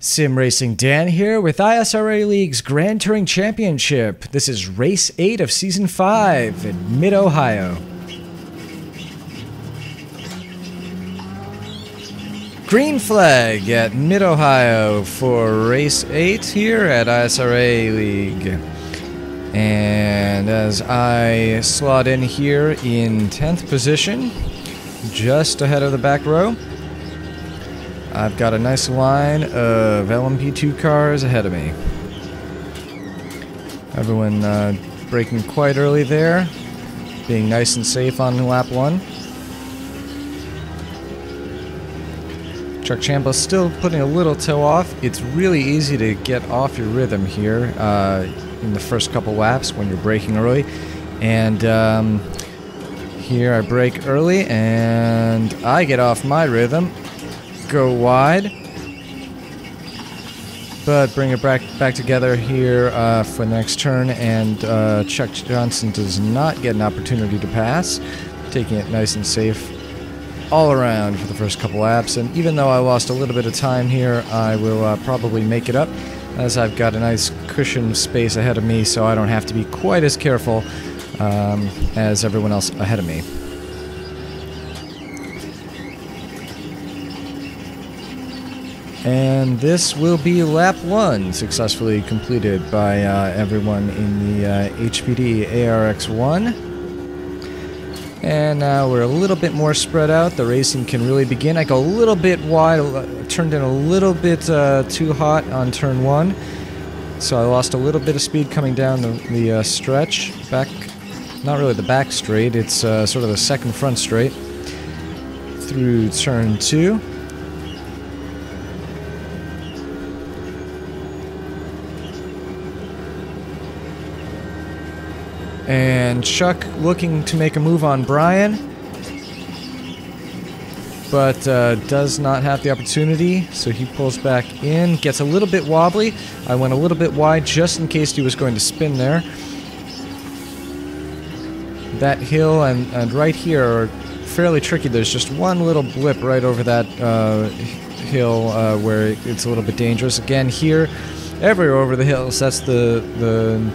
Sim Racing Dan here with ISRA League's Grand Touring Championship. This is Race 8 of Season 5 in Mid-Ohio. Green flag at Mid-Ohio for Race 8 here at ISRA League. And as I slot in here in 10th position, just ahead of the back row, I've got a nice line of LMP2 cars ahead of me. Everyone braking quite early there, being nice and safe on lap 1. Chuck Chambliss still putting a little toe off. It's really easy to get off your rhythm here in the first couple laps when you're braking early. And here I brake early and I get off my rhythm. Go wide, but bring it back together here for the next turn, and Chuck Johnson does not get an opportunity to pass, taking it nice and safe all around for the first couple laps. And even though I lost a little bit of time here, I will probably make it up, as I've got a nice cushion space ahead of me, so I don't have to be quite as careful as everyone else ahead of me. And this will be lap 1, successfully completed by everyone in the HPD ARX-01. And now we're a little bit more spread out. The racing can really begin. I go a little bit wide, turned in a little bit too hot on turn 1. So I lost a little bit of speed coming down the stretch. Back, not really the back straight, it's sort of the second front straight through turn 2. And Chuck looking to make a move on Brian, but does not have the opportunity, so he pulls back in, gets a little bit wobbly. I went a little bit wide just in case he was going to spin there. That hill and right here are fairly tricky. There's just one little blip right over that hill where it's a little bit dangerous. Again, here, everywhere over the hills, that's the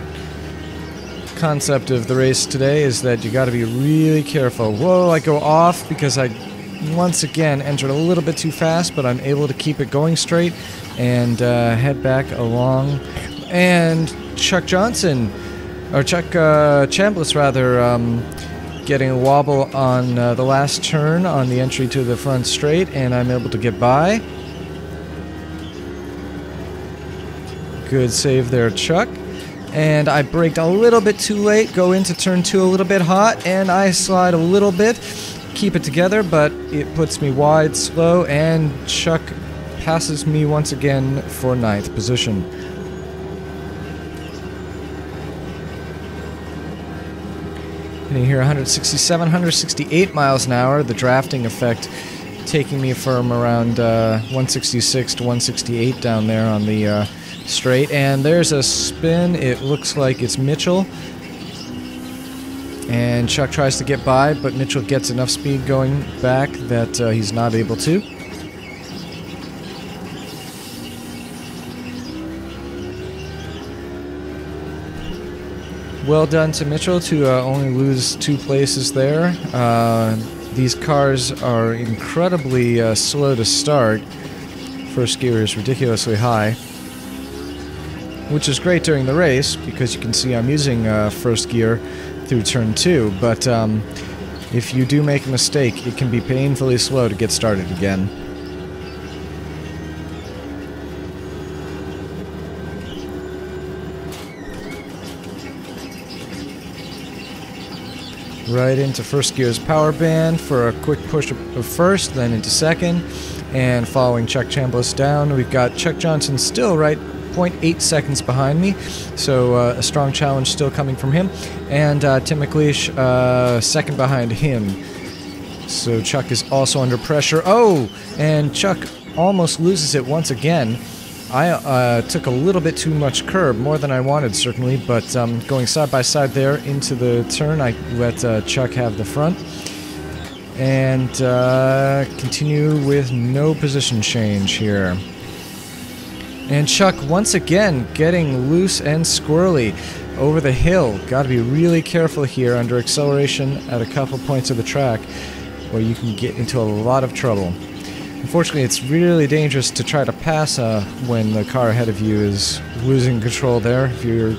concept of the race today, is that you got to be really careful. Whoa, I go off because I once again entered a little bit too fast, but I'm able to keep it going straight and head back along. And Chuck Johnson, or Chuck Chambliss rather, getting a wobble on the last turn on the entry to the front straight, and I'm able to get by. Good save there, Chuck. And I braked a little bit too late, go into turn 2 a little bit hot, and I slide a little bit, keep it together, but it puts me wide, slow, and Chuck passes me once again for 9th position. Hitting here 167, 168 miles an hour, the drafting effect taking me from around 166 to 168 down there on the straight. And there's a spin. It looks like it's Mitchell, and Chuck tries to get by, but Mitchell gets enough speed going back that he's not able to. Well done to Mitchell to only lose 2 places there. These cars are incredibly slow to start. First gear is ridiculously high, which is great during the race because you can see I'm using first gear through turn 2, but if you do make a mistake, it can be painfully slow to get started again. Right into first gear's power band for a quick push of first, then into second, and following Chuck Chambliss down, we've got Chuck Johnson still right 0.8 seconds behind me, so a strong challenge still coming from him, and Tim McLeish second behind him. So Chuck is also under pressure. Oh, and Chuck almost loses it once again. I took a little bit too much curb, more than I wanted certainly, but going side by side there into the turn, I let Chuck have the front. And continue with no position change here. And Chuck, once again, getting loose and squirrely over the hill. Got to be really careful here under acceleration at a couple points of the track, or you can get into a lot of trouble. Unfortunately, it's really dangerous to try to pass when the car ahead of you is losing control there. If you're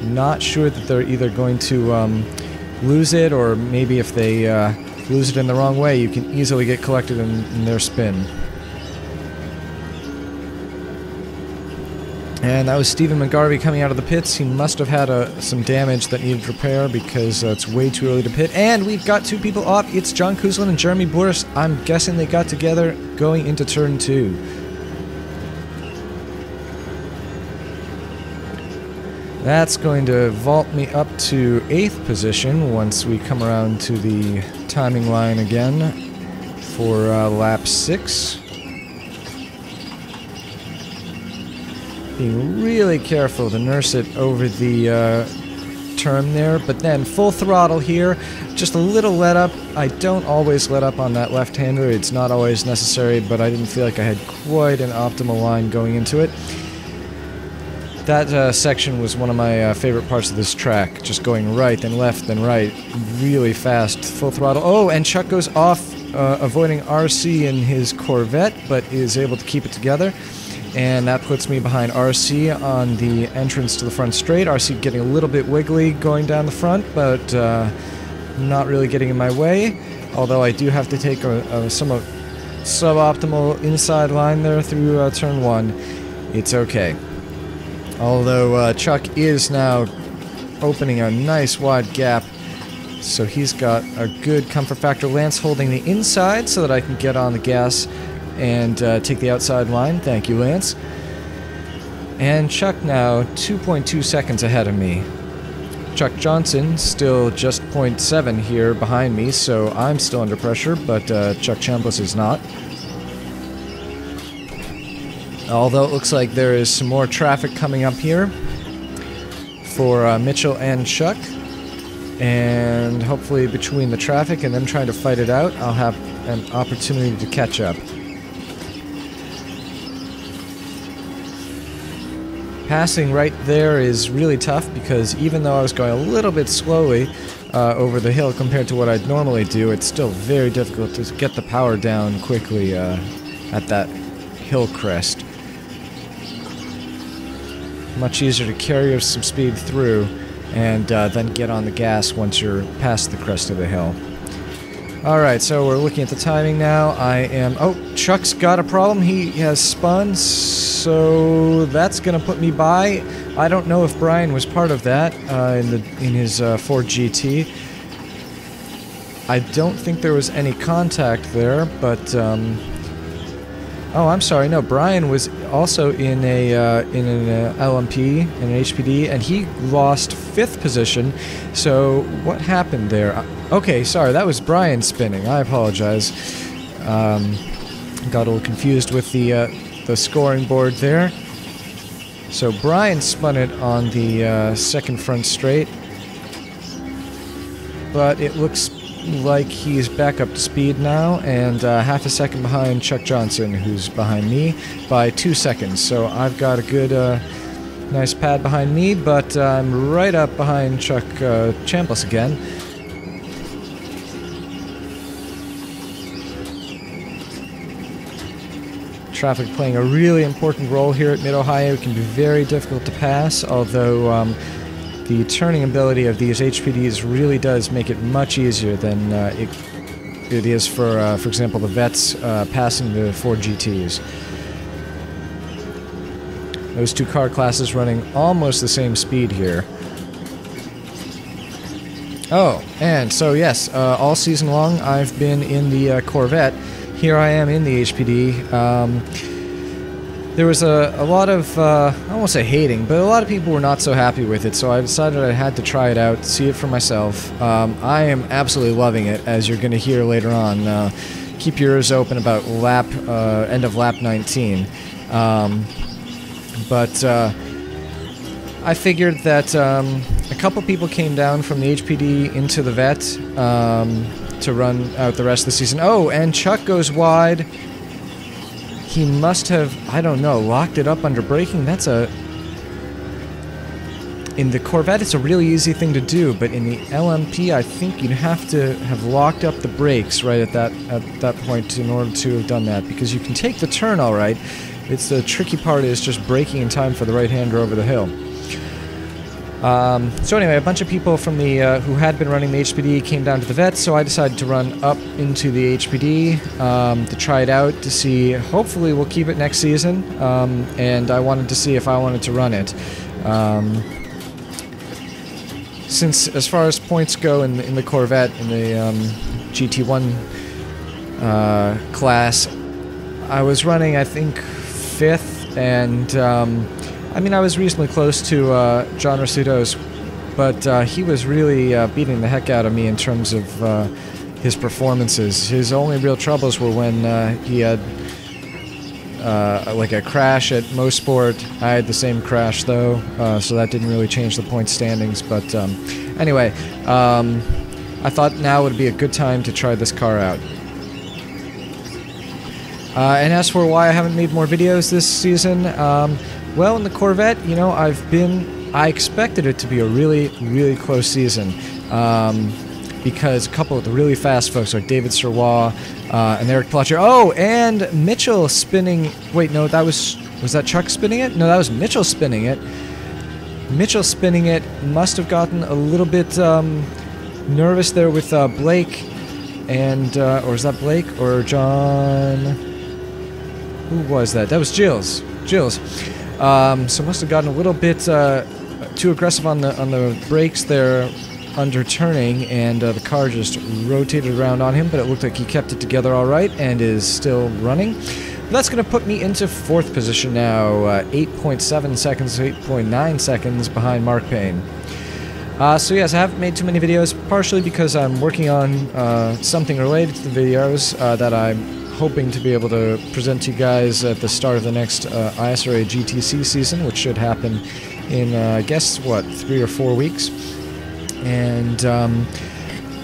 not sure that they're either going to lose it, or maybe if they lose it in the wrong way, you can easily get collected in their spin. And that was Stephen McGarvey coming out of the pits. He must have had some damage that needed repair because it's way too early to pit. And we've got two people off. It's John Kuzlin and Jeremy Boris. I'm guessing they got together going into turn 2. That's going to vault me up to 8th position once we come around to the timing line again for lap 6. Being really careful to nurse it over the turn there, but then full throttle here, just a little let up. I don't always let up on that left-hander, it's not always necessary, but I didn't feel like I had quite an optimal line going into it. That section was one of my favorite parts of this track, just going right, then left, then right, really fast, full throttle. Oh, and Chuck goes off, avoiding RC in his Corvette, but is able to keep it together. And that puts me behind RC on the entrance to the front straight. RC getting a little bit wiggly going down the front, but not really getting in my way. Although I do have to take a somewhat suboptimal inside line there through turn 1. It's okay. Although Chuck is now opening a nice wide gap, so he's got a good comfort factor. Lance holding the inside so that I can get on the gas and take the outside line. Thank you, Lance. And Chuck now 2.2 seconds ahead of me. Chuck Johnson still just 0.7 here behind me, so I'm still under pressure, but Chuck Chambliss is not. Although it looks like there is some more traffic coming up here for Mitchell and Chuck. And hopefully between the traffic and them trying to fight it out, I'll have an opportunity to catch up. Passing right there is really tough because even though I was going a little bit slowly over the hill compared to what I'd normally do, it's still very difficult to get the power down quickly at that hill crest. Much easier to carry some speed through and then get on the gas once you're past the crest of the hill. Alright, so we're looking at the timing now. Oh, Chuck's got a problem. He has spun, so that's going to put me by. I don't know if Brian was part of that in his Ford GT. I don't think there was any contact there, but... Oh, I'm sorry. No, Brian was also in an LMP, in an HPD, and he lost 5th position. So what happened there? Okay, sorry, that was Brian spinning. I apologize. Got a little confused with the scoring board there. So Brian spun it on the second front straight, but it looks like he's back up to speed now, and half a second behind Chuck Johnson, who's behind me by 2 seconds. So I've got a good, nice pad behind me, but I'm right up behind Chuck Chambliss again. Traffic playing a really important role here at Mid-Ohio. It can be very difficult to pass, although the turning ability of these HPDs really does make it much easier than it is for example, the Vets passing the Ford GTs. Those two car classes running almost the same speed here. Oh, and so yes, all season long I've been in the Corvette. Here I am in the HPD. There was a lot of, I won't say hating, but a lot of people were not so happy with it, so I decided I had to try it out, see it for myself. I am absolutely loving it, as you're going to hear later on. Keep your ears open about end of lap 19. But I figured that a couple people came down from the HPD into the Vet to run out the rest of the season. Oh, and Chuck goes wide. he must have, I don't know, locked it up under braking. That's a... In the Corvette, it's a really easy thing to do, but in the LMP, I think you'd have to have locked up the brakes right at that point in order to have done that, because you can take the turn all right. It's the tricky part is just braking in time for the right-hander over the hill. So anyway, a bunch of people from the who had been running the HPD came down to the vet, so I decided to run up into the HPD to try it out to see. Hopefully, we'll keep it next season, and I wanted to see if I wanted to run it. Since, as far as points go in the Corvette, in the GT1 class, I was running, I think, 5th, and I mean, I was reasonably close to John Rossuto's, but he was really beating the heck out of me in terms of his performances. His only real troubles were when he had like a crash at Mosport. I had the same crash though, so that didn't really change the point standings. But anyway, I thought now would be a good time to try this car out. And as for why I haven't made more videos this season, well, in the Corvette, you know, I expected it to be a really, really close season. Because a couple of the really fast folks like David Serrois and Eric Plotcher. Oh, and Mitchell spinning... Wait, no, that was that Chuck spinning it? No, that was Mitchell spinning it. Mitchell spinning it must have gotten a little bit nervous there with Blake and... or is that Blake or John? Who was that? That was Gilles. So must have gotten a little bit too aggressive on the brakes there under turning, and the car just rotated around on him, but it looked like he kept it together all right and is still running. But that's going to put me into 4th position now, 8.7 seconds, 8.9 seconds behind Mark Payne. So yes, I haven't made too many videos, partially because I'm working on something related to the videos that I'm hoping to be able to present to you guys at the start of the next ISRA GTC season, which should happen in, I guess, what, 3 or 4 weeks. And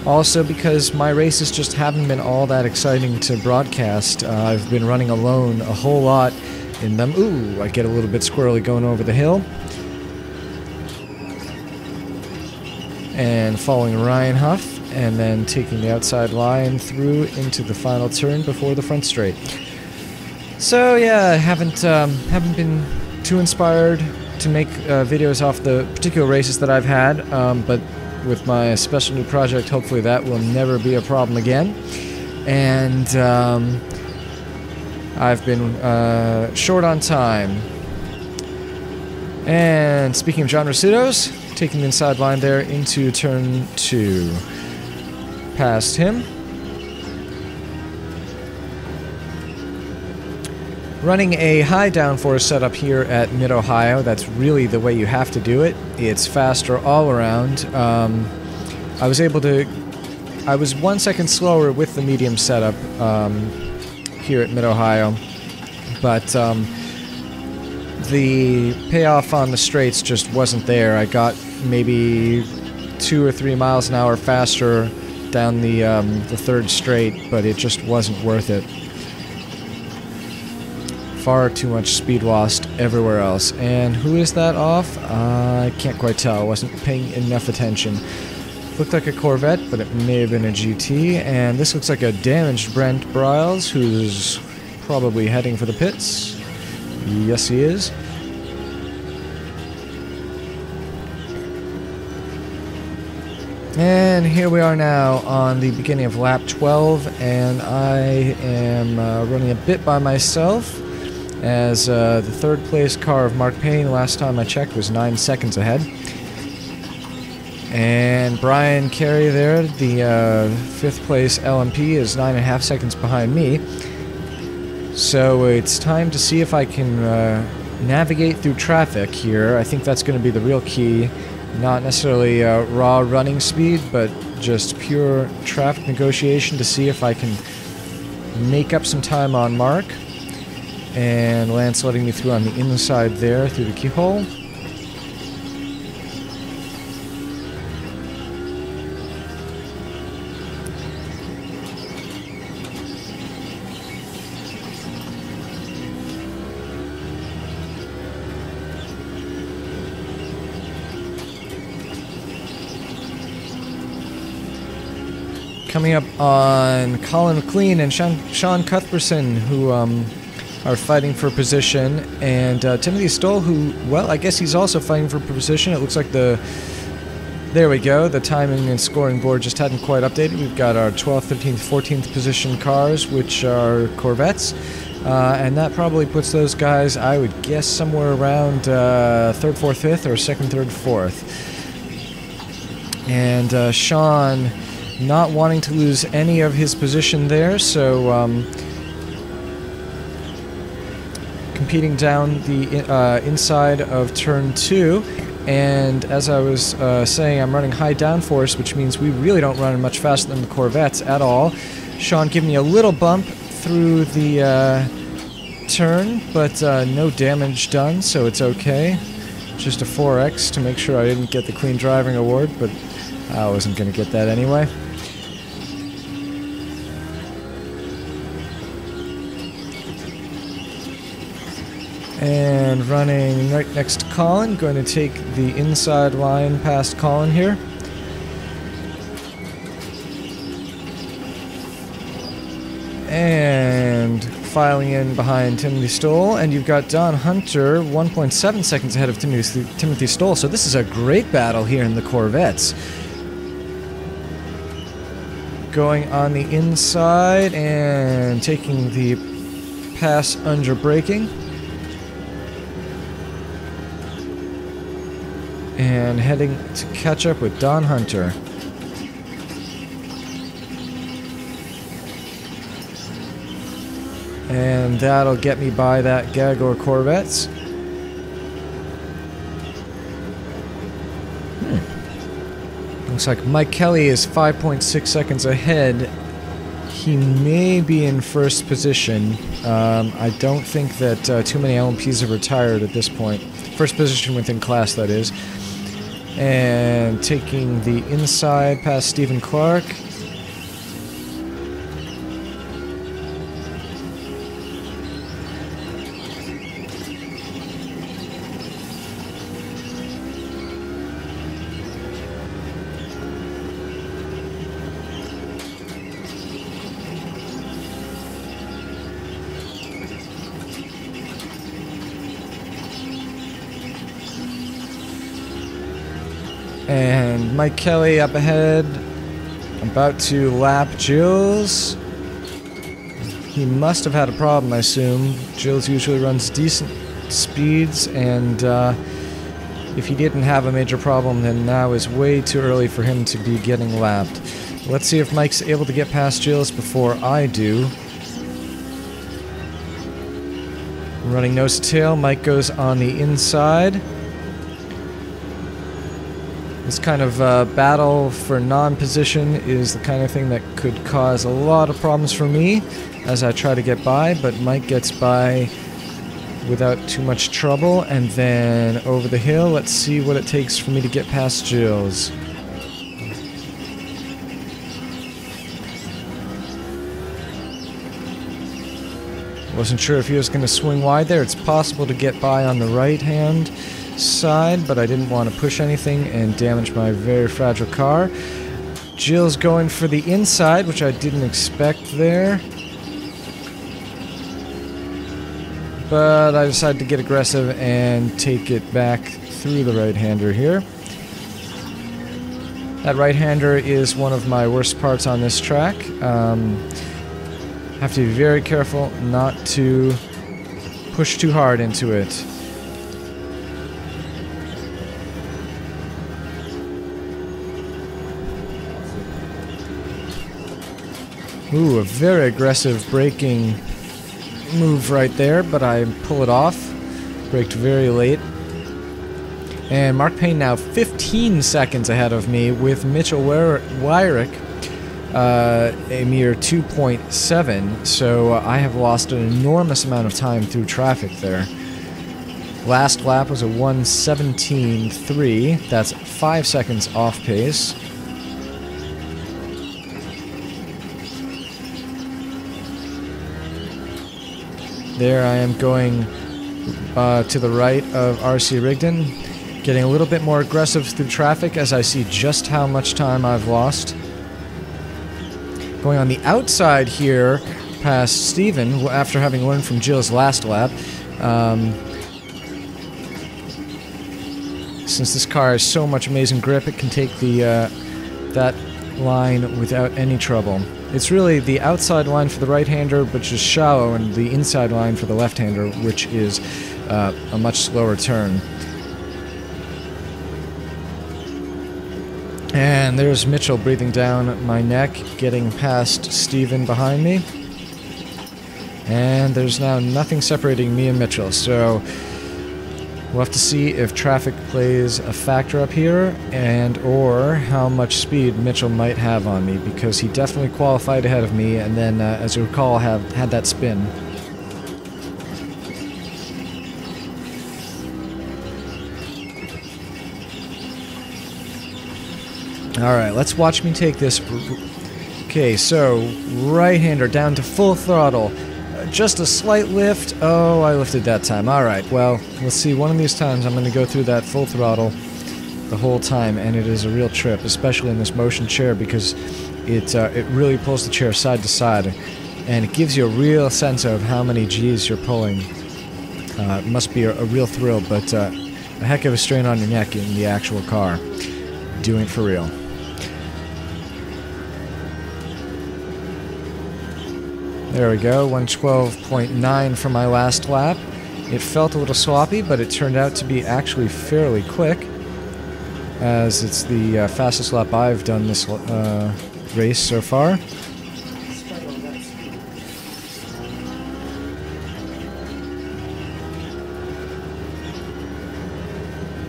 also because my races just haven't been all that exciting to broadcast. I've been running alone a whole lot in them. Ooh, I get a little bit squirrely going over the hill. And following Ryan Huff, and then taking the outside line through into the final turn before the front straight. So yeah, I haven't been too inspired to make videos off the particular races that I've had, but with my special new project, hopefully that will never be a problem again. And I've been short on time. And speaking of John Rossuto's, taking the inside line there into turn 2. Past him. Running a high downforce setup here at Mid-Ohio. That's really the way you have to do it. It's faster all around. I was 1 second slower with the medium setup here at Mid-Ohio, but the payoff on the straights just wasn't there. I got maybe 2 or 3 miles an hour faster down the 3rd straight, but it just wasn't worth it. Far too much speed lost everywhere else. And who is that off? I can't quite tell. I wasn't paying enough attention. Looked like a Corvette, but it may have been a GT. And this looks like a damaged Brent Briles, who's probably heading for the pits. Yes, he is. And here we are now on the beginning of lap 12, and I am running a bit by myself, as the 3rd place car of Mark Payne, last time I checked, was 9 seconds ahead. And Brian Carey there, the 5th place LMP, is 9.5 seconds behind me. So it's time to see if I can navigate through traffic here. I think that's going to be the real key. Not necessarily raw running speed, but just pure traffic negotiation to see if I can make up some time on Mark. And Lance letting me through on the inside there through the keyhole. Coming up on Colin McLean and Sean Cuthbertson, who are fighting for position, and Timothy Stoll, who, well, I guess he's also fighting for position. It looks like there we go, the timing and scoring board just hadn't quite updated. We've got our 12th, 13th, 14th position cars, which are Corvettes, and that probably puts those guys, I would guess, somewhere around 3rd, 4th, 5th, or 2nd, 3rd, 4th. And Sean not wanting to lose any of his position there, so competing down the inside of turn 2. And as I was saying, I'm running high downforce, which means we really don't run much faster than the Corvettes at all. Sean giving me a little bump through the turn, but no damage done, so it's okay. Just a 4X to make sure I didn't get the Clean Driving Award, but I wasn't going to get that anyway. And running right next to Colin, going to take the inside line past Colin here. And filing in behind Timothy Stoll, and you've got Don Hunter 1.7 seconds ahead of Timothy Stoll, so this is a great battle here in the Corvettes. Going on the inside and taking the pass under braking. And heading to catch up with Don Hunter. And that'll get me by that Gagor Corvettes. Looks like Mike Kelly is 5.6 seconds ahead. He may be in first position. I don't think that too many LMPs have retired at this point. First position within class, that is. And taking the inside past Stephen Clark. And Mike Kelly up ahead, about to lap Jills. He must have had a problem, I assume. Jills usually runs decent speeds, and if he didn't have a major problem, then now is way too early for him to be getting lapped. Let's see if Mike's able to get past Jills before I do. Running nose to tail, Mike goes on the inside. This kind of battle for non-position is the kind of thing that could cause a lot of problems for me as I try to get by, but Mike gets by without too much trouble. And then over the hill, let's see what it takes for me to get past Jills. Wasn't sure if he was going to swing wide there. It's possible to get by on the right-hand side, but I didn't want to push anything and damage my very fragile car. Jill's going for the inside, which I didn't expect there. But I decided to get aggressive and take it back through the right-hander here. That right-hander is one of my worst parts on this track. Have to be very careful not to push too hard into it. Ooh, a very aggressive braking move right there, but I pull it off. Braked very late. And Mark Payne now 15 seconds ahead of me, with Mitchell Wyrick a mere 2.7, so I have lost an enormous amount of time through traffic there. Last lap was a 1:17.3. That's 5 seconds off pace. There I am going to the right of RC Rigdon, getting a little bit more aggressive through traffic as I see just how much time I've lost. Going on the outside here, past Steven, after having learned from Jill's last lap. Since this car has so much amazing grip, it can take the that line without any trouble. It's really the outside line for the right-hander, which is shallow, and the inside line for the left-hander, which is a much slower turn. And there's Mitchell breathing down my neck, getting past Steven behind me. And there's now nothing separating me and Mitchell, so we'll have to see if traffic plays a factor up here, and or how much speed Mitchell might have on me, because he definitely qualified ahead of me, and then, as you recall, had that spin. Alright, let's watch me take this. Okay, so right-hander down to full throttle. Just a slight lift. Oh, I lifted that time. Alright, well, let's see. One of these times I'm going to go through that full throttle the whole time, and it is a real trip, especially in this motion chair, because it really pulls the chair side to side, and it gives you a real sense of how many G's you're pulling. It must be a real thrill, but a heck of a strain on your neck in the actual car. Doing it for real. There we go, 112.9 for my last lap. It felt a little sloppy, but it turned out to be actually fairly quick, as it's the fastest lap I've done this race so far.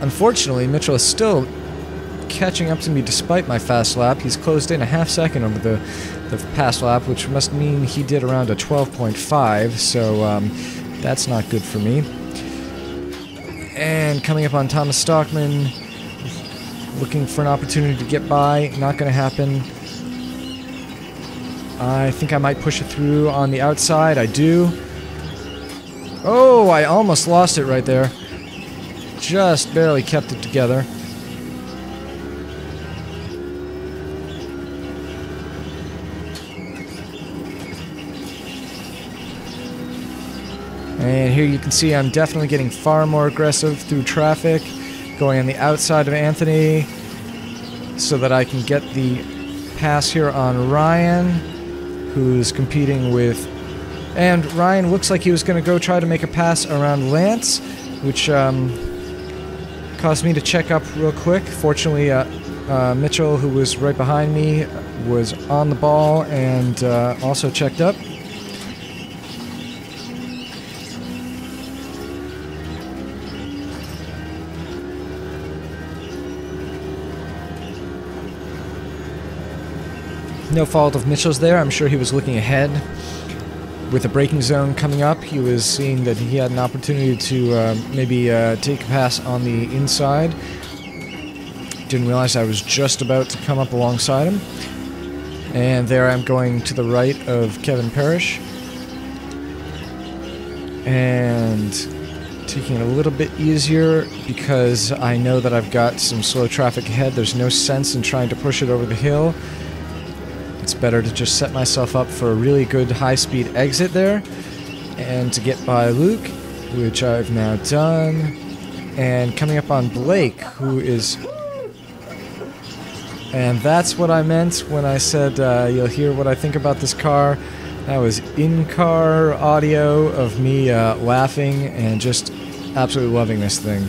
Unfortunately, Mitchell is still catching up to me despite my fast lap. He's closed in a half second over the past lap, which must mean he did around a 12.5, so that's not good for me. And coming up on Thomas Stockman, looking for an opportunity to get by, not going to happen. I think I might push it through on the outside. I do. Oh, I almost lost it right there. Just barely kept it together. And here you can see I'm definitely getting far more aggressive through traffic, going on the outside of Anthony so that I can get the pass here on Ryan, who's competing with... And Ryan looks like he was going to go try to make a pass around Lance, which caused me to check up real quick. Fortunately, Mitchell, who was right behind me, was on the ball and also checked up. No fault of Mitchell's there. I'm sure he was looking ahead. With the braking zone coming up, he was seeing that he had an opportunity to maybe take a pass on the inside. Didn't realize I was just about to come up alongside him. And there I'm going to the right of Kevin Parrish. And taking it a little bit easier because I know that I've got some slow traffic ahead. There's no sense in trying to push it over the hill. It's better to just set myself up for a really good high-speed exit there and to get by Luke, which I've now done. And coming up on Blake, who is... And that's what I meant when I said you'll hear what I think about this car. That was in-car audio of me laughing and just absolutely loving this thing.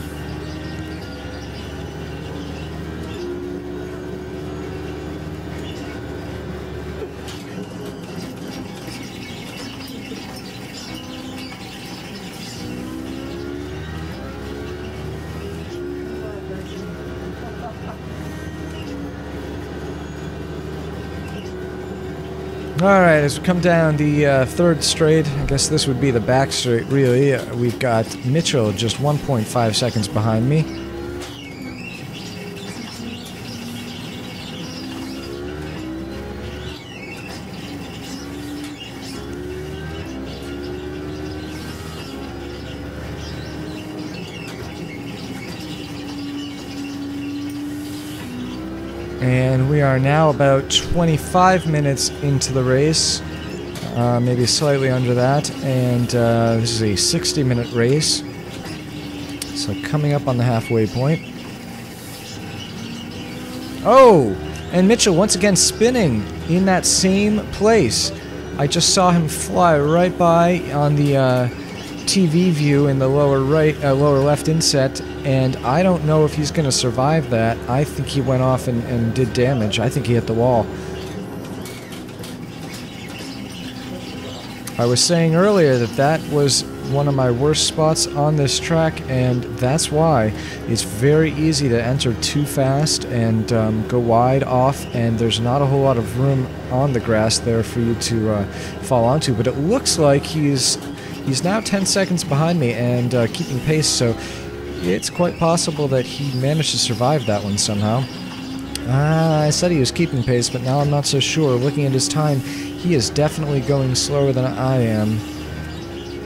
Alright, as we come down the third straight, I guess this would be the back straight, really. We've got Mitchell just 1.5 seconds behind me. And we are now about 25 minutes into the race, maybe slightly under that, and this is a 60-minute race, so coming up on the halfway point. Oh! And Mitchell once again spinning in that same place. I just saw him fly right by on the TV view in the lower right, lower left inset, and I don't know if he's going to survive that. I think he went off and did damage. I think he hit the wall. I was saying earlier that that was one of my worst spots on this track, and that's why it's very easy to enter too fast and go wide off, and there's not a whole lot of room on the grass there for you to fall onto. But it looks like he's now 10 seconds behind me and keeping pace, so it's quite possible that he managed to survive that one somehow. I said he was keeping pace, but now I'm not so sure. Looking at his time, he is definitely going slower than I am.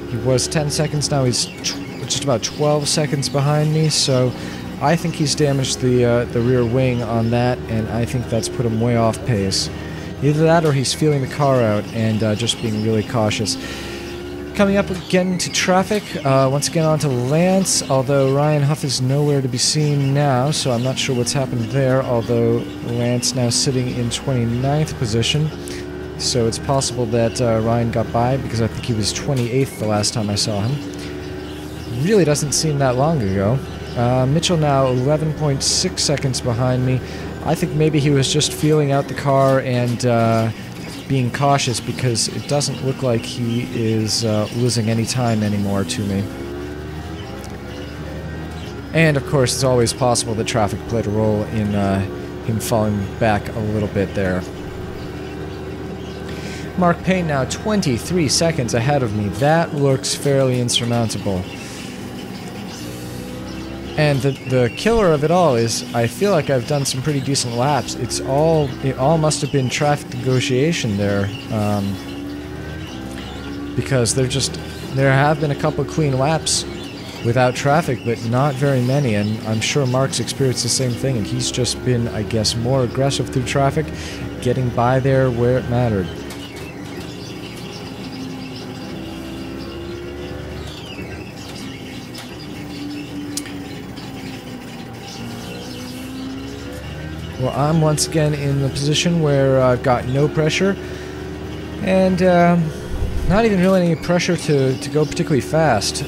He was 10 seconds, now he's just about 12 seconds behind me, so I think he's damaged the rear wing on that, and I think that's put him way off pace. Either that or he's feeling the car out and just being really cautious. Coming up again to traffic, once again onto Lance, although Ryan Huff is nowhere to be seen now, so I'm not sure what's happened there, although Lance now sitting in 29th position. So it's possible that Ryan got by, because I think he was 28th the last time I saw him. Really doesn't seem that long ago. Mitchell now 11.6 seconds behind me. I think maybe he was just feeling out the car and being cautious, because it doesn't look like he is losing any time anymore to me. And of course, it's always possible that traffic played a role in him falling back a little bit there. Mark Payne now 23 seconds ahead of me. That looks fairly insurmountable. And the killer of it all is, I feel like I've done some pretty decent laps. It all must have been traffic negotiation there, because there have been a couple clean laps without traffic, but not very many. And I'm sure Mark's experienced the same thing, and he's just been, I guess, more aggressive through traffic, getting by there where it mattered. Well, I'm once again in the position where I've got no pressure, and not even really any pressure to go particularly fast.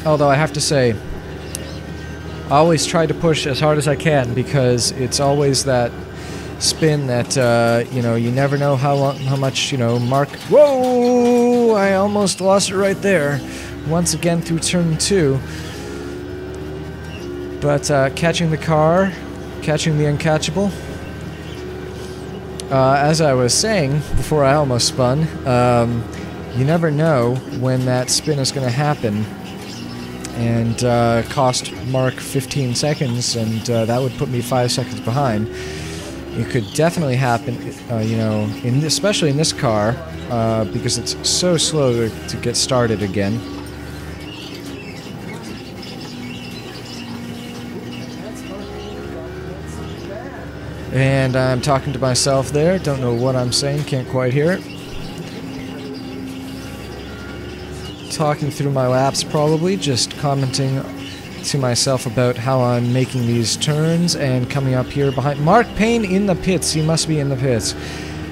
Although I have to say, I always try to push as hard as I can, because it's always that spin that you know, you never know how much, you know, Mark. Whoa! I almost lost it right there. Once again through turn 2, but catching the car. Catching the uncatchable. As I was saying before I almost spun, you never know when that spin is going to happen, and cost Mark 15 seconds, and that would put me 5 seconds behind. It could definitely happen, you know, especially in this car, because it's so slow to get started again. And I'm talking to myself there, don't know what I'm saying, can't quite hear it. Talking through my laps probably, just commenting to myself about how I'm making these turns, and coming up here behind Mark Payne in the pits. He must be in the pits.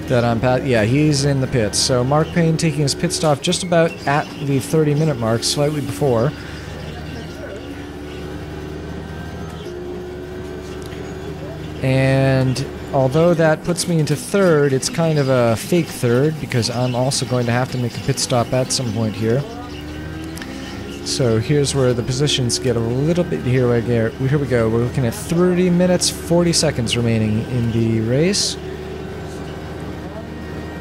Yeah, he's in the pits. So Mark Payne taking his pit stop just about at the 30-minute mark, slightly before. And although that puts me into third, it's kind of a fake third, because I'm also going to have to make a pit stop at some point here. So here's where the positions get a little bit... Here we go. We're looking at 30 minutes, 40 seconds remaining in the race.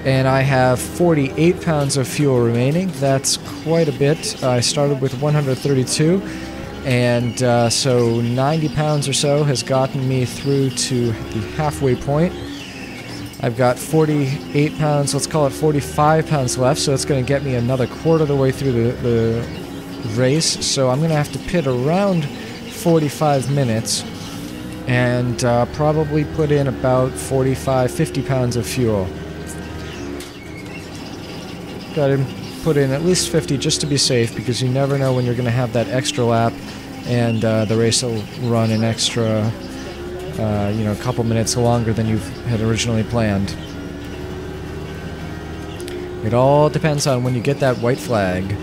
And I have 48 pounds of fuel remaining. That's quite a bit. I started with 132. And so 90 pounds or so has gotten me through to the halfway point. I've got 48 pounds, let's call it 45 pounds left, so it's going to get me another quarter of the way through the race. So I'm going to have to pit around 45 minutes. and probably put in about 45-50 pounds of fuel. Got to put in at least 50 just to be safe, because you never know when you're going to have that extra lap, and the race will run an extra, a couple minutes longer than you had originally planned. It all depends on when you get that white flag.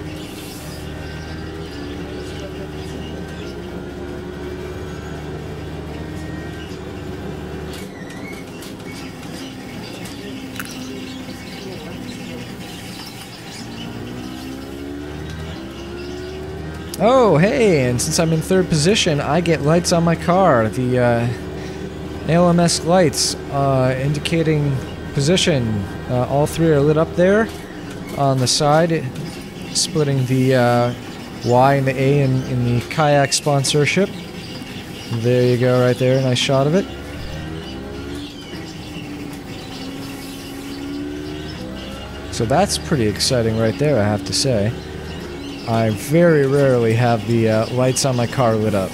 Oh, hey, and since I'm in third position, I get lights on my car. The ALMS lights indicating position. All three are lit up there on the side, splitting the Y and the A in the kayak sponsorship. There you go, right there, nice shot of it. So that's pretty exciting right there, I have to say. I very rarely have the lights on my car lit up.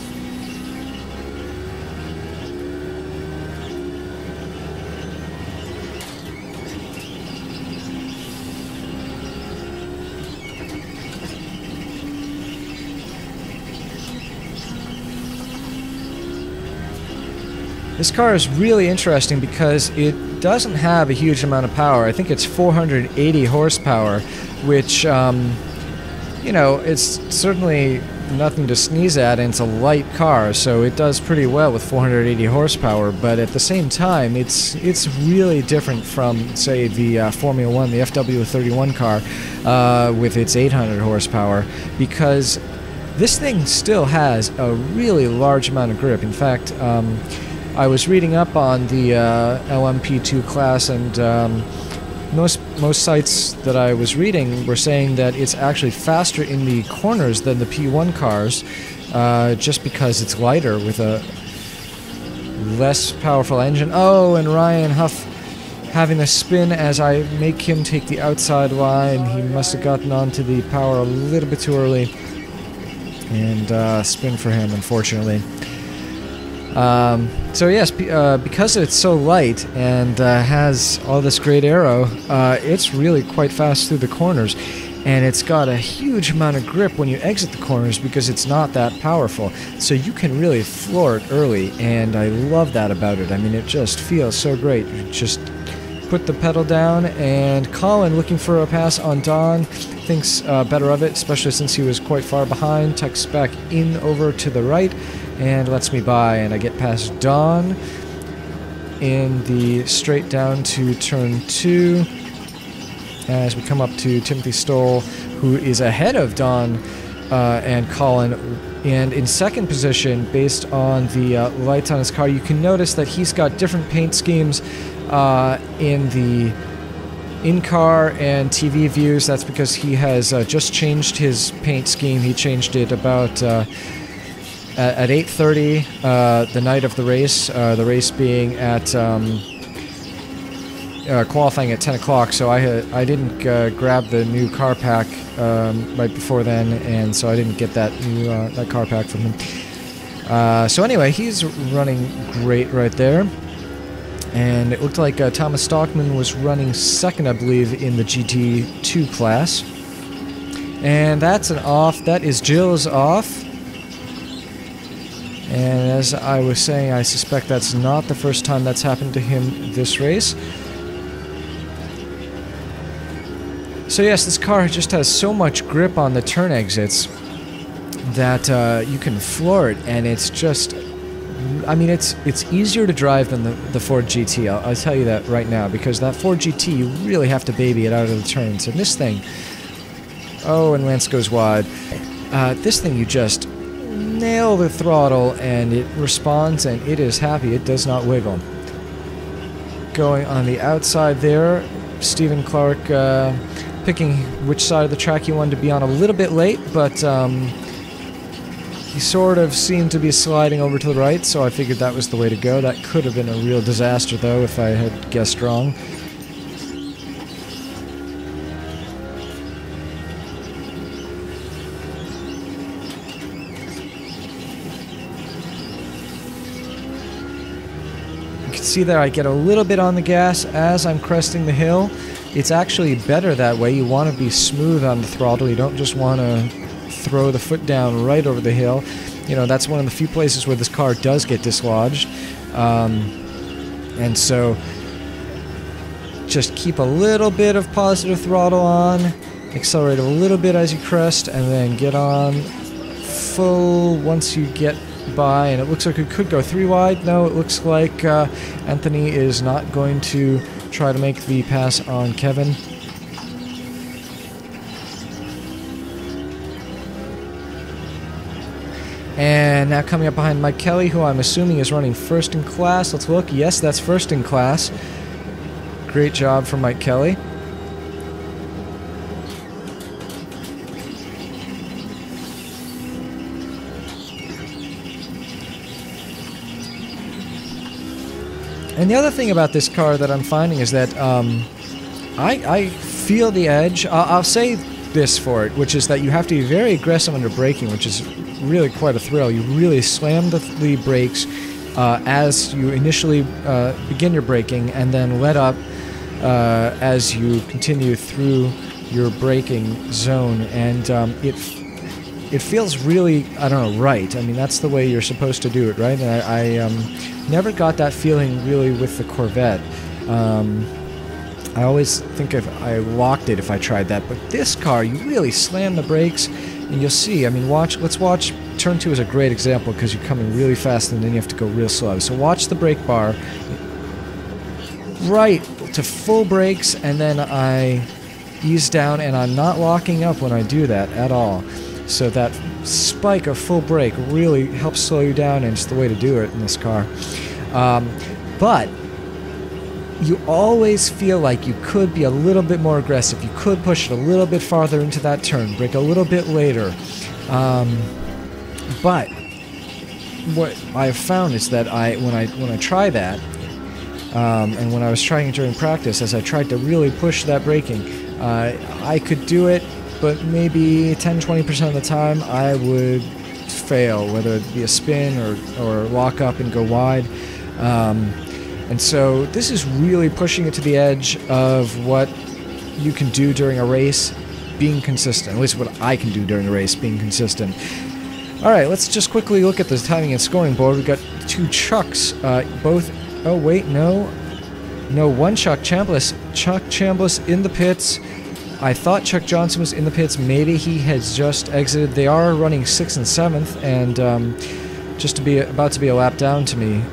This car is really interesting because it doesn't have a huge amount of power. I think it's 480 horsepower, which, it's certainly nothing to sneeze at, and it's a light car, so it does pretty well with 480 horsepower, but at the same time, it's really different from, say, the Formula 1, the FW31 car, with its 800 horsepower, because this thing still has a really large amount of grip. In fact, I was reading up on the LMP2 class, and most sites that I was reading were saying that it's actually faster in the corners than the P1 cars, just because it's lighter with a less powerful engine. Oh, and Ryan Huff having a spin as I make him take the outside line. He must have gotten onto the power a little bit too early, and spin for him, unfortunately. So yes, because it's so light and has all this great aero, it's really quite fast through the corners, and it's got a huge amount of grip when you exit the corners because it's not that powerful. So you can really floor it early, and I love that about it. I mean, it just feels so great. You just put the pedal down, and Colin, looking for a pass on Don, thinks better of it, especially since he was quite far behind, tucks back in over to the right, and lets me by, and I get past Don in the straight down to turn 2 as we come up to Timothy Stoll, who is ahead of Don and Colin, and in second position based on the lights on his car. You can notice that he's got different paint schemes in the in-car and TV views. That's because he has just changed his paint scheme. He changed it about at 8:30 the night of the race being at qualifying at 10 o'clock, so I didn't grab the new car pack right before then, and so I didn't get that new that car pack from him. So anyway, he's running great right there, and it looked like Thomas Stockman was running second, I believe, in the GT2 class, and that's an off. That is Jill's off. And as I was saying, I suspect that's not the first time that's happened to him this race. So yes, this car just has so much grip on the turn exits that you can floor it, and it's just, I mean, it's easier to drive than the Ford GT. I'll tell you that right now, because that Ford GT, you really have to baby it out of the turns. And this thing, oh, and Lance goes wide. This thing, you just nail the throttle and it responds, and it is happy. It does not wiggle. Going on the outside there, Stephen Clark picking which side of the track he wanted to be on a little bit late, but he sort of seemed to be sliding over to the right, so I figured that was the way to go. That could have been a real disaster, though, if I had guessed wrong. can see that I get a little bit on the gas as I'm cresting the hill. It's actually better that way. You want to be smooth on the throttle. You don't just want to throw the foot down right over the hill. You know, that's one of the few places where this car does get dislodged. And so just keep a little bit of positive throttle on, accelerate a little bit as you crest, and then get on full once you get by. And it looks like we could go 3 wide. No, it looks like Anthony is not going to try to make the pass on Kevin. And now coming up behind Mike Kelly, who I'm assuming is running first in class. Let's look. Yes, that's first in class. Great job from Mike Kelly. And the other thing about this car that I'm finding is that I feel the edge. I'll say this for it, which is that you have to be very aggressive under braking, which is really quite a thrill. You really slam the brakes as you initially begin your braking, and then let up as you continue through your braking zone. And it feels really, I don't know, right. I mean, that's the way you're supposed to do it, right? And I never got that feeling really with the Corvette. I always think if I locked it if I tried that, but this car, you really slam the brakes, and you'll see. I mean, let's watch. Turn 2 is a great example because you're coming really fast and then you have to go real slow. So watch the brake bar, right to full brakes, and then I ease down, and I'm not locking up when I do that at all. So that spike of full brake really helps slow you down, and it's the way to do it in this car. But you always feel like you could be a little bit more aggressive. You could push it a little bit farther into that turn, brake a little bit later. But what I've found is that when I try that, and when I was trying it during practice, as I tried to really push that braking, I could do it, but maybe 10-20% of the time I would fail, whether it be a spin or lock up and go wide. And so this is really pushing it to the edge of what you can do during a race, being consistent. At least what I can do during a race, being consistent. Alright, let's just quickly look at the timing and scoring board. We've got 2 Chucks, both... Oh, wait, no. No, 1 Chuck Chambliss. Chuck Chambliss in the pits. I thought Chuck Johnson was in the pits. Maybe he has just exited. They are running 6th and 7th, and just about to be a lap down to me.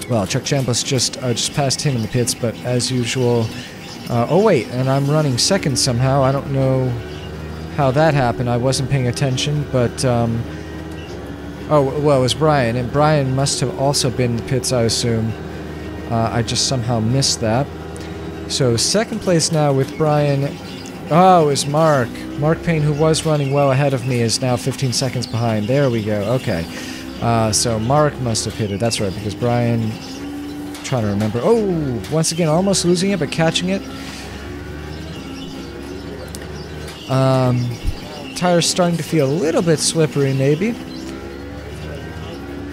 Well, Chuck Chambliss just passed him in the pits, but as usual... oh wait, and I'm running 2nd somehow. I don't know how that happened. I wasn't paying attention, but... oh, well, it was Brian, and Brian must have also been in the pits, I assume. I just somehow missed that. So 2nd place now with Brian. Oh, it was Mark. Mark Payne, who was running well ahead of me, is now 15 seconds behind. There we go. Okay. So Mark must have hit it. That's right, because Brian... I'm trying to remember. Oh, once again, almost losing it, but catching it. Tires starting to feel a little bit slippery, maybe.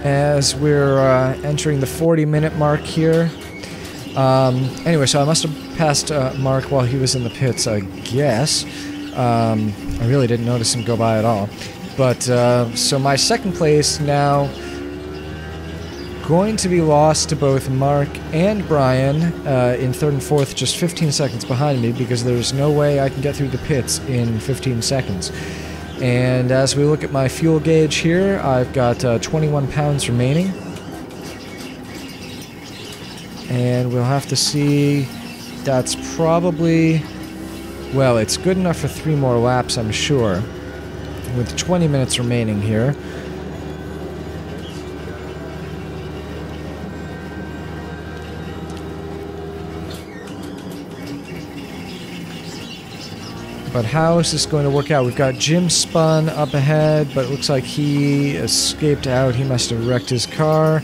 As we're entering the 40-minute mark here. Anyway, so I must have passed Mark while he was in the pits, I guess. I really didn't notice him go by at all. But, so my 2nd place now going to be lost to both Mark and Brian in 3rd and 4th, just 15 seconds behind me, because there's no way I can get through the pits in 15 seconds. And as we look at my fuel gauge here, I've got 21 pounds remaining. And we'll have to see. That's probably... Well, it's good enough for 3 more laps, I'm sure. With 20 minutes remaining here. But how is this going to work out? We've got Jim Spun up ahead, but it looks like he escaped out. He must have wrecked his car.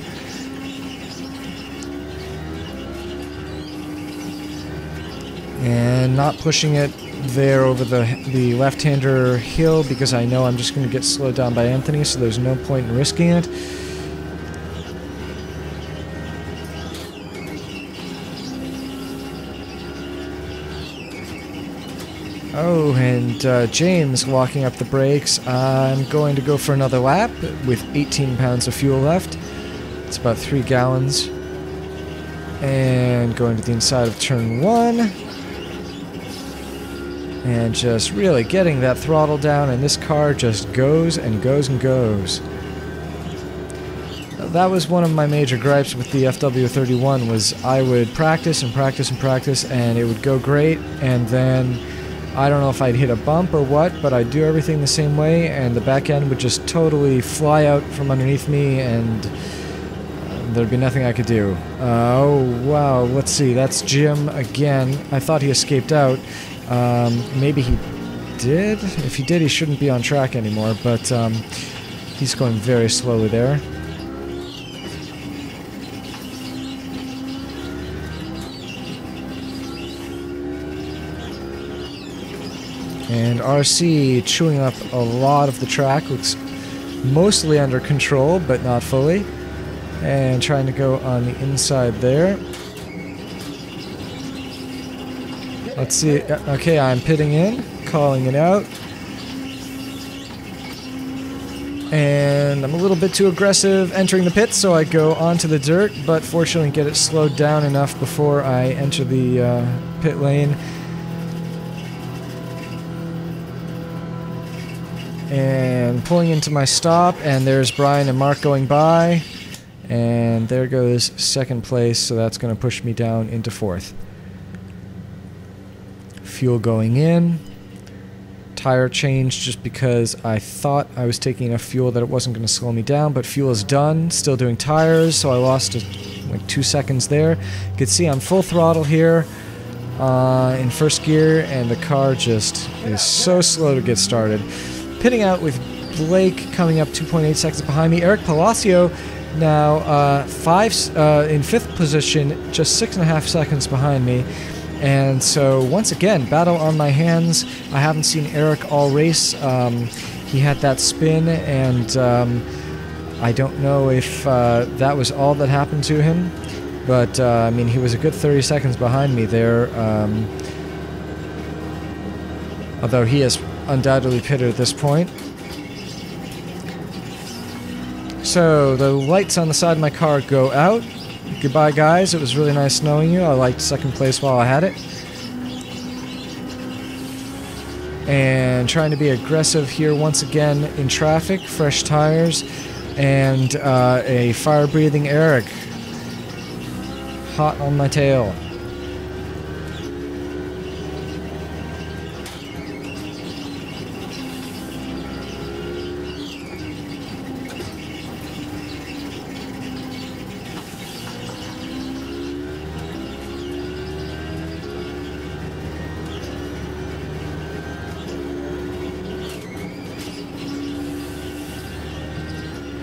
And not pushing it there over the left-hander hill, because I know I'm just going to get slowed down by Anthony, so there's no point in risking it. Oh, and James locking up the brakes. I'm going to go for another lap with 18 pounds of fuel left. It's about 3 gallons. And going to the inside of turn 1. And just really getting that throttle down, and this car just goes and goes and goes. That was one of my major gripes with the FW31, was I would practice and practice and practice, and it would go great, and then I don't know if I'd hit a bump or what, but I'd do everything the same way, and the back end would just totally fly out from underneath me, and there'd be nothing I could do. Oh, wow, let's see, that's Jim again. I thought he escaped out. Maybe he did? If he did, he shouldn't be on track anymore, but he's going very slowly there. And RC chewing up a lot of the track. Looks mostly under control, but not fully. And trying to go on the inside there. Let's see. Okay, I'm pitting in, calling it out. And I'm a little bit too aggressive entering the pit, so I go onto the dirt, but fortunately get it slowed down enough before I enter the pit lane. And pulling into my stop, and there's Brian and Mark going by, and there goes second place, so that's going to push me down into fourth. Fuel going in, tire change just because I thought I was taking enough fuel that it wasn't going to slow me down, but fuel is done, still doing tires, so I lost like 2 seconds there. You can see I'm full throttle here in first gear, and the car just is so slow to get started. Pitting out with Blake coming up 2.8 seconds behind me. Eric Palacio now in 5th position, just 6.5 seconds behind me. And so once again, battle on my hands. I haven't seen Eric all race. He had that spin, and I don't know if that was all that happened to him. But I mean, he was a good 30 seconds behind me there. Although he has undoubtedly pitted at this point. So the lights on the side of my car go out. Goodbye, guys. It was really nice knowing you. I liked second place while I had it. And trying to be aggressive here once again in traffic. Fresh tires. And a fire-breathing Eric. Hot on my tail.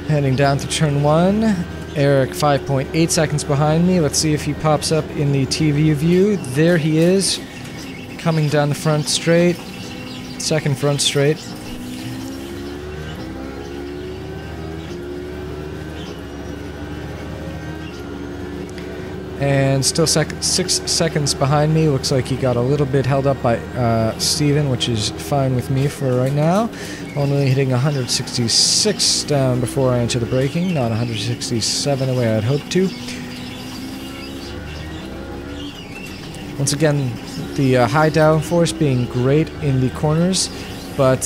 Heading down to turn 1. Eric 5.8 seconds behind me. Let's see if he pops up in the TV view. There he is, coming down the front straight. Second front straight. And still 6 seconds behind me. Looks like he got a little bit held up by Steven, which is fine with me for right now. Only hitting 166 down before I enter the braking, not 167 the way I'd hoped to. Once again, the high downforce being great in the corners, but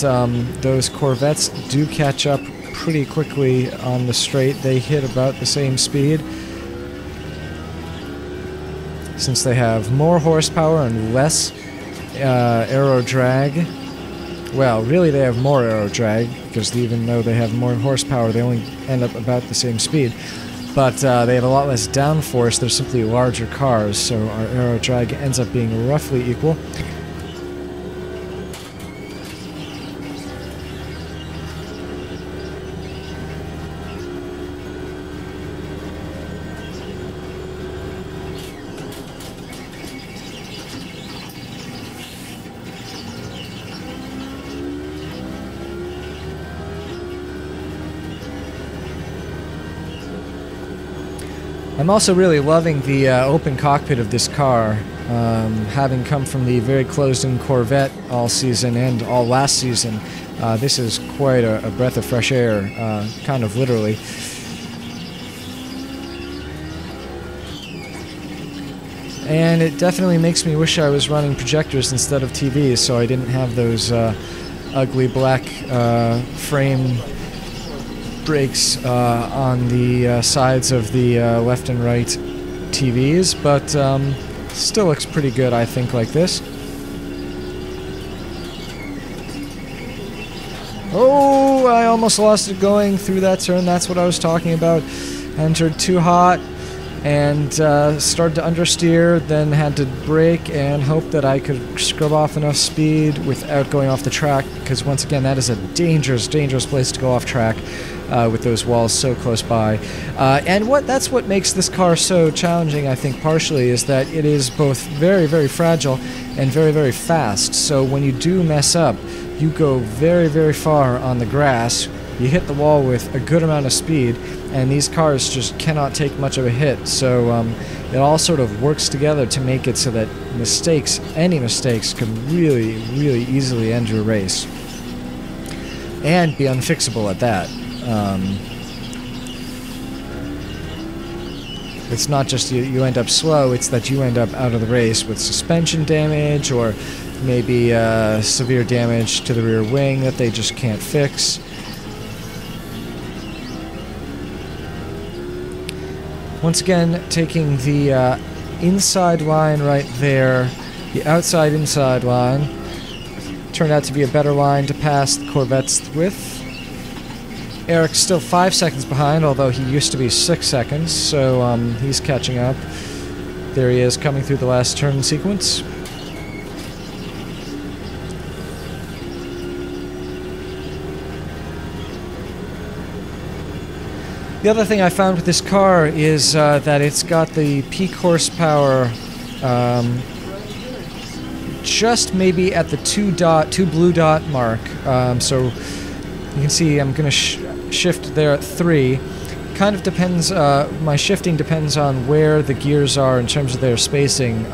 those Corvettes do catch up pretty quickly on the straight. They hit about the same speed, since they have more horsepower and less aero drag. Well, really they have more aero drag, because even though they have more horsepower, they only end up about the same speed. But they have a lot less downforce. They're simply larger cars, so our aero drag ends up being roughly equal. I'm also really loving the open cockpit of this car. Having come from the very closed-in Corvette all season and all last season, this is quite a breath of fresh air, kind of literally. And it definitely makes me wish I was running projectors instead of TVs, so I didn't have those ugly black frame breaks on the sides of the left and right TVs, but still looks pretty good, I think, like this. Oh, I almost lost it going through that turn. That's what I was talking about. Entered too hot and started to understeer, then had to brake and hope that I could scrub off enough speed without going off the track, because once again, that is a dangerous, dangerous place to go off track with those walls so close by. And that's what makes this car so challenging, I think, partially, is that it is both very, very fragile and very, very fast. So when you do mess up, you go very, very far on the grass, you hit the wall with a good amount of speed, and these cars just cannot take much of a hit. So it all sort of works together to make it so that mistakes, any mistakes, can really, really easily end your race. And be unfixable at that. It's not just you end up slow, it's that you end up out of the race with suspension damage, or maybe severe damage to the rear wing that they just can't fix. Once again, taking the inside line right there, the outside inside line, turned out to be a better line to pass the Corvettes with. Eric's still 5 seconds behind, although he used to be 6 seconds, so he's catching up. There he is, coming through the last turn sequence. The other thing I found with this car is that it's got the peak horsepower just maybe at the two blue dot mark. So you can see I'm going to shift there at 3. Kind of depends, my shifting depends on where the gears are in terms of their spacing.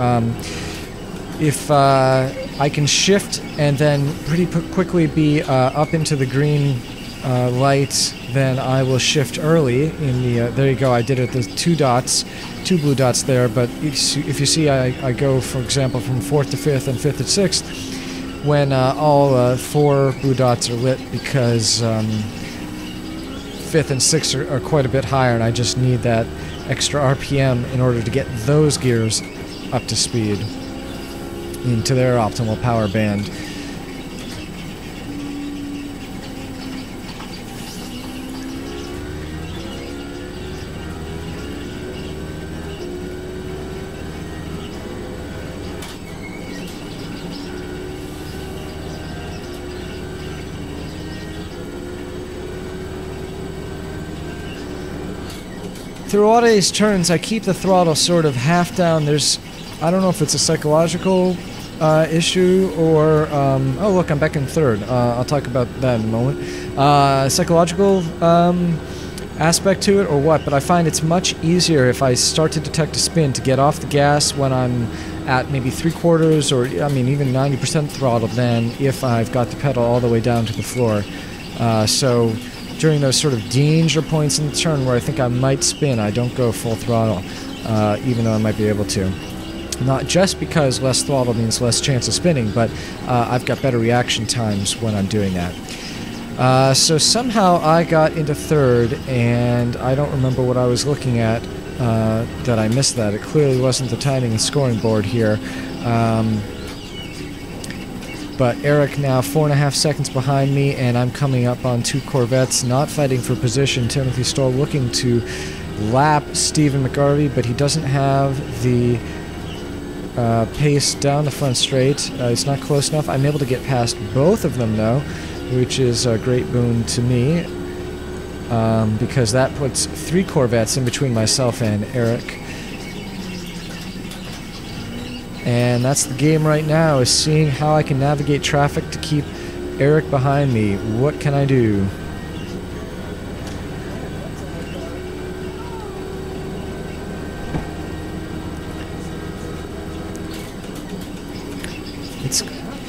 If I can shift and then pretty quickly be up into the green light, then I will shift early in the, there you go, I did it, the 2 dots, 2 blue dots there, but if you see I go, for example, from 4th to 5th and 5th to 6th, when all 4 blue dots are lit, because 5th and 6th are quite a bit higher, and I just need that extra RPM in order to get those gears up to speed into their optimal power band. Through all these turns, I keep the throttle sort of half down. I don't know if it's a psychological issue or, oh look, I'm back in 3rd. I'll talk about that in a moment. Psychological aspect to it or what, but I find it's much easier if I start to detect a spin to get off the gas when I'm at maybe 3/4 or, I mean, even 90% throttle than if I've got the pedal all the way down to the floor. So during those sort of danger points in the turn where I think I might spin, I don't go full throttle, even though I might be able to. Not just because less throttle means less chance of spinning, but I've got better reaction times when I'm doing that. So somehow I got into 3rd, and I don't remember what I was looking at that I missed that. It clearly wasn't the timing and scoring board here. But Eric now 4.5 seconds behind me, and I'm coming up on 2 Corvettes, not fighting for position. Timothy Stoll looking to lap Stephen McGarvey, but he doesn't have the pace down the front straight. It's not close enough. I'm able to get past both of them, though, which is a great boon to me, because that puts 3 Corvettes in between myself and Eric. And that's the game right now, is seeing how I can navigate traffic to keep Eric behind me. What can I do?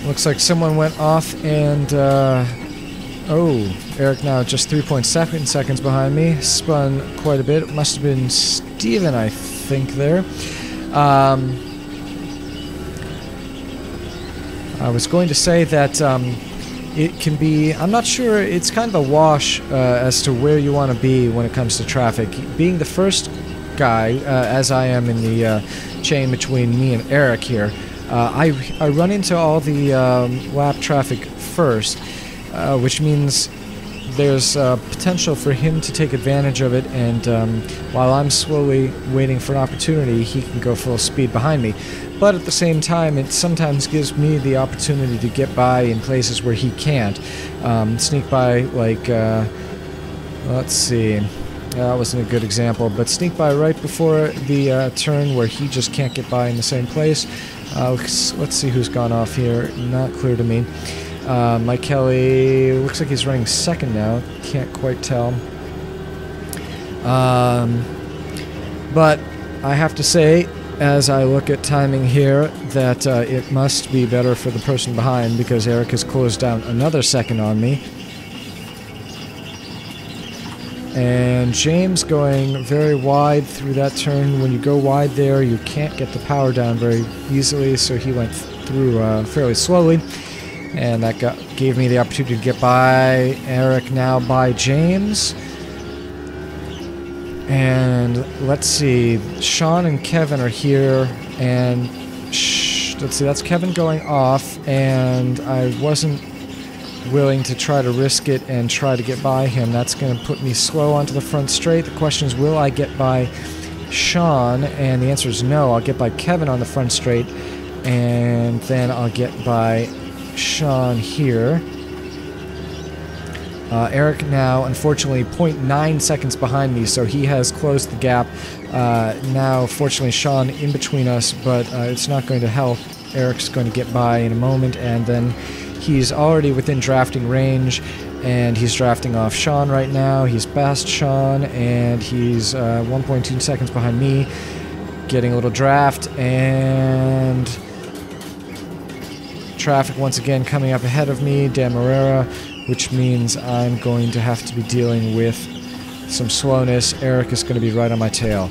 Looks like someone went off and, oh, Eric now just 3.7 seconds behind me. Spun quite a bit. It must have been Steven, I think, there. I was going to say that it can be, I'm not sure, it's kind of a wash as to where you want to be when it comes to traffic. Being the first guy, as I am in the chain between me and Eric here, I run into all the lap traffic first, which means there's potential for him to take advantage of it, and while I'm slowly waiting for an opportunity, he can go full speed behind me. But at the same time, it sometimes gives me the opportunity to get by in places where he can't. Sneak by, like, let's see, that wasn't a good example, but sneak by right before the turn where he just can't get by in the same place. Let's see who's gone off here. Not clear to me. Mike Kelly looks like he's running second now. Can't quite tell. But I have to say, as I look at timing here, that it must be better for the person behind, because Eric has closed down another second on me. And James going very wide through that turn. When you go wide there, you can't get the power down very easily, so he went through fairly slowly. And that gave me the opportunity to get by Eric, now by James. And let's see, Sean and Kevin are here, and let's see, that's Kevin going off, and I wasn't willing to try to risk it and try to get by him. That's going to put me slow onto the front straight. The question is, will I get by Sean? And the answer is no. I'll get by Kevin on the front straight, and then I'll get by Sean here. Eric now, unfortunately, 0.9 seconds behind me, so he has closed the gap. Now, fortunately, Sean in between us, but it's not going to help. Eric's going to get by in a moment, and then he's already within drafting range, and he's drafting off Sean right now. He's past Sean, and he's 1.2 seconds behind me, getting a little draft, and traffic once again coming up ahead of me, Dan Morera, which means I'm going to have to be dealing with some slowness. Eric is going to be right on my tail.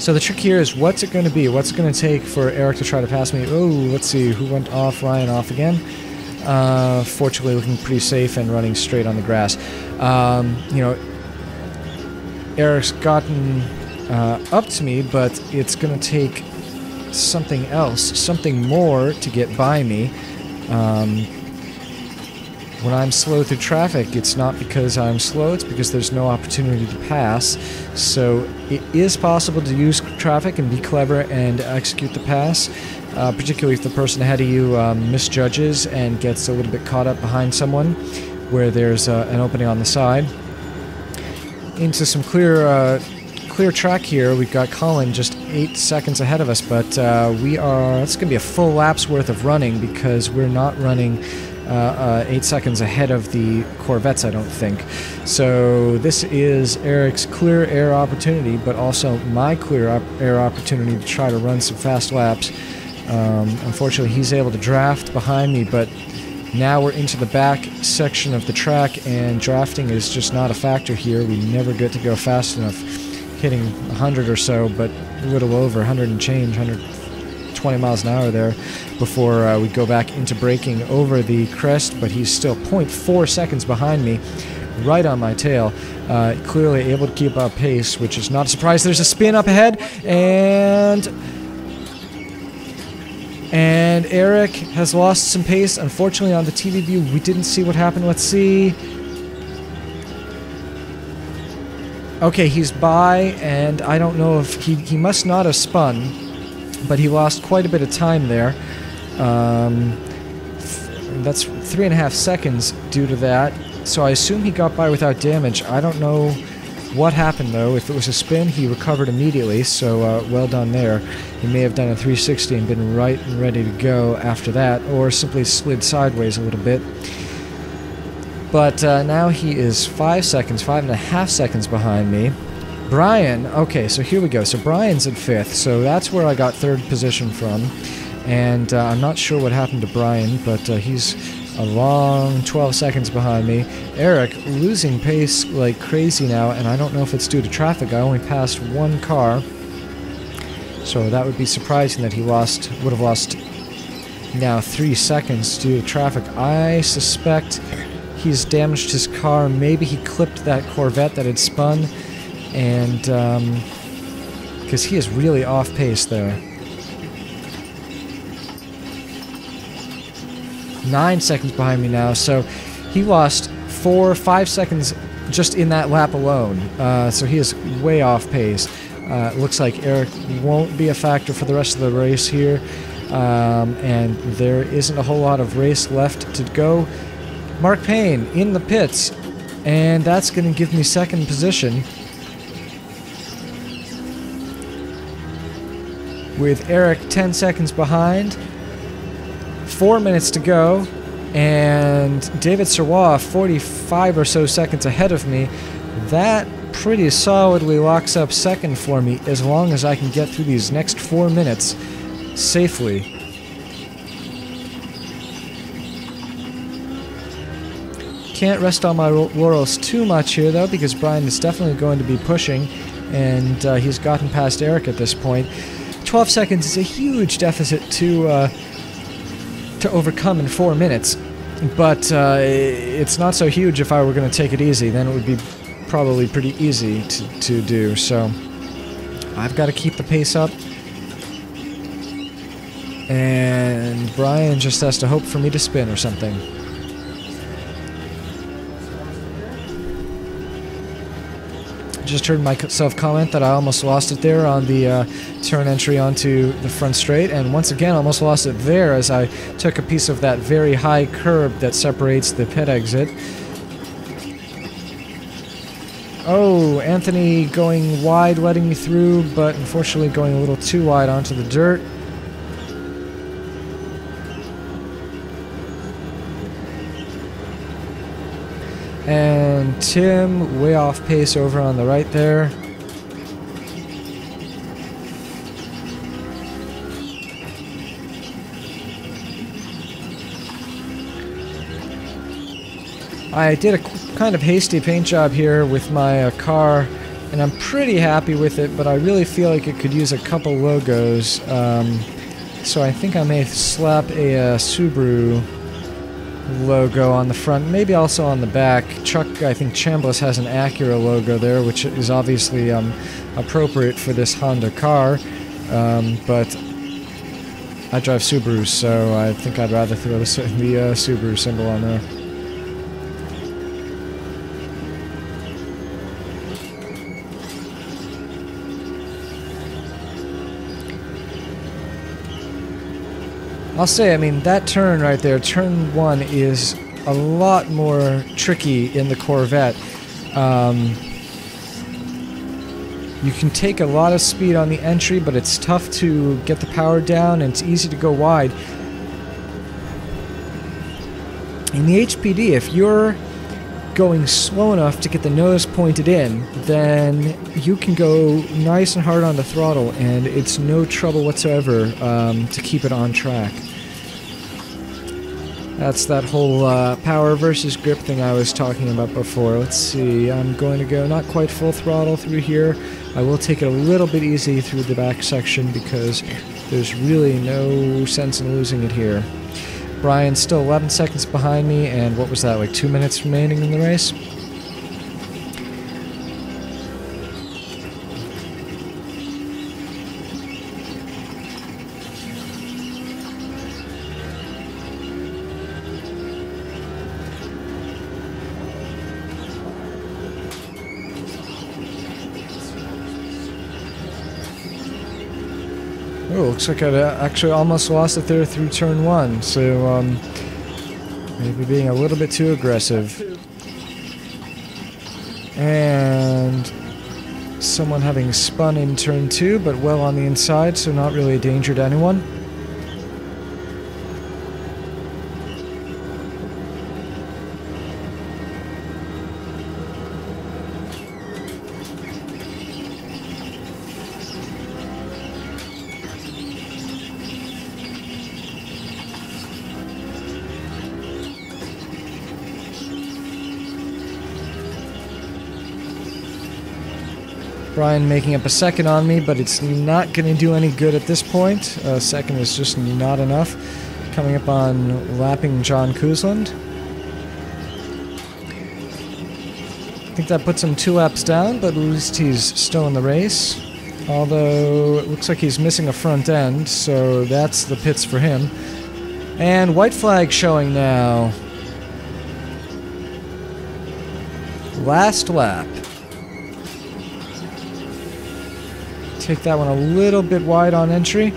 So the trick here is, what's it going to be? What's it going to take for Eric to try to pass me? Oh, let's see, who went off? Ryan off again. Fortunately looking pretty safe and running straight on the grass. You know, Eric's gotten up to me, but it's going to take something else, something more to get by me. When I'm slow through traffic, it's not because I'm slow, it's because there's no opportunity to pass. So it is possible to use traffic and be clever and execute the pass, particularly if the person ahead of you misjudges and gets a little bit caught up behind someone where there's an opening on the side. Into some clear track here. We've got Colin just 8 seconds ahead of us, but it's going to be a full lap's worth of running, because we're not running 8 seconds ahead of the Corvettes, I don't think. So this is Eric's clear air opportunity, but also my clear air opportunity to try to run some fast laps. Unfortunately, he's able to draft behind me, but now we're into the back section of the track, and drafting is just not a factor here. We never get to go fast enough, hitting 100 or so, but a little over 100 and change, 120 miles an hour there, before we go back into braking over the crest. But he's still 0.4 seconds behind me, right on my tail, clearly able to keep up pace, which is not a surprise. There's a spin up ahead, and Eric has lost some pace. Unfortunately, on the TV view, we didn't see what happened. Let's see. Okay, he's by, and I don't know if he must not have spun, but he lost quite a bit of time there. That's 3.5 seconds due to that, so I assume he got by without damage. I don't know what happened, though. If it was a spin, he recovered immediately, so well done there. He may have done a 360 and been right and ready to go after that, or simply slid sideways a little bit. But now he is 5.5 seconds behind me. Brian, okay, so here we go. So Brian's in 5th, so that's where I got 3rd position from. And I'm not sure what happened to Brian, but he's a long 12 seconds behind me. Eric losing pace like crazy now, and I don't know if it's due to traffic. I only passed one car, so that would be surprising that he would have lost now 3 seconds due to traffic. I suspect he's damaged his car. Maybe he clipped that Corvette that had spun, and because he is really off pace there. 9 seconds behind me now, so he lost 4 or 5 seconds just in that lap alone. So he is way off pace. Looks like Eric won't be a factor for the rest of the race here, and there isn't a whole lot of race left to go. Mark Payne in the pits, and that's going to give me second position, with Eric 10 seconds behind. 4 minutes to go, and David Serrois 45 or so seconds ahead of me. That pretty solidly locks up second for me as long as I can get through these next 4 minutes safely. Can't rest on my laurels too much here though, because Brian is definitely going to be pushing, and he's gotten past Eric at this point. 12 seconds is a huge deficit to overcome in 4 minutes, but it's not so huge if I were going to take it easy. Then it would be probably pretty easy to do, so I've got to keep the pace up, and Brian just has to hope for me to spin or something. Just heard myself comment that I almost lost it there on the turn entry onto the front straight, and once again almost lost it there as I took a piece of that very high curb that separates the pit exit. Oh, Anthony going wide, letting me through, but unfortunately going a little too wide onto the dirt. And Tim way off pace over on the right there. I did a kind of hasty paint job here with my car, and I'm pretty happy with it, but I really feel like it could use a couple logos. So I think I may slap a Subaru logo on the front, maybe also on the back. Chuck, I think Chambliss has an Acura logo there, which is obviously appropriate for this Honda car, but I drive Subarus, so I think I'd rather throw the Subaru symbol on there. I'll say, I mean, that turn right there, turn 1, is a lot more tricky in the Corvette. You can take a lot of speed on the entry, but it's tough to get the power down, and it's easy to go wide. In the HPD, if you're going slow enough to get the nose pointed in, then you can go nice and hard on the throttle, and it's no trouble whatsoever to keep it on track. That's that whole power versus grip thing I was talking about before. Let's see, I'm going to go not quite full throttle through here. I will take it a little bit easy through the back section because there's really no sense in losing it here. Brian's still 11 seconds behind me, and what was that, like 2 minutes remaining in the race? Oh, looks like I actually almost lost it there through turn 1, so maybe being a little bit too aggressive. And someone having spun in turn 2, but well on the inside, so not really a danger to anyone. Brian making up a second on me, but it's not going to do any good at this point. Second is just not enough. Coming up on lapping John Koosland. I think that puts him 2 laps down, but at least he's still in the race. Although, it looks like he's missing a front end, so that's the pits for him. And white flag showing now. Last lap. Take that one a little bit wide on entry.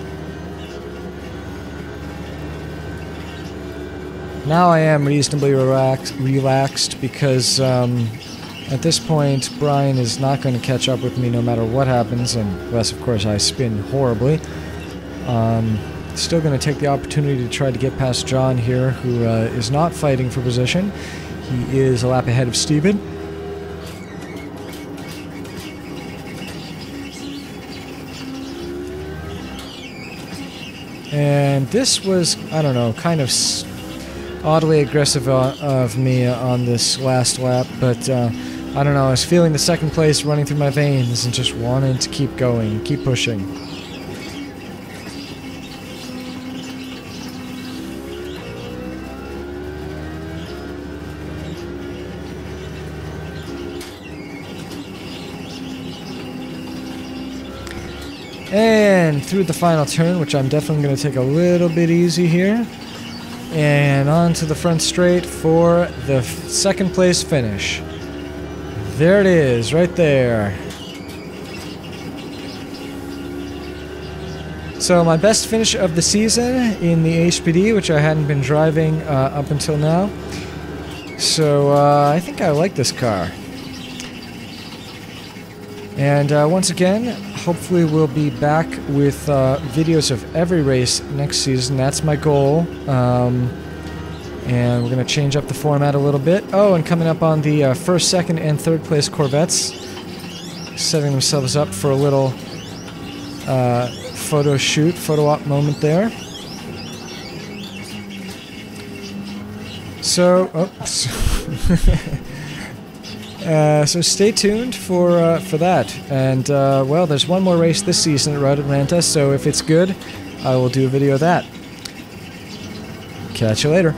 Now I am reasonably relaxed because at this point Brian is not going to catch up with me no matter what happens, unless of course I spin horribly. Still going to take the opportunity to try to get past John here, who is not fighting for position. He is a lap ahead of Steven. And this was, I don't know, kind of oddly aggressive of me on this last lap, but I don't know, I was feeling the second place running through my veins and just wanted to keep going, keep pushing. And through the final turn, which I'm definitely going to take a little bit easy here. And onto the front straight for the second place finish. There it is, right there. So my best finish of the season in the HPD, which I hadn't been driving up until now. So I think I like this car. And once again, hopefully we'll be back with videos of every race next season. That's my goal. And we're going to change up the format a little bit. Oh, and coming up on the first, second, and third place Corvettes. Setting themselves up for a little photo shoot, photo op moment there. So, so stay tuned for that. And, well, there's one more race this season at Road Atlanta, so if it's good, I will do a video of that. Catch you later.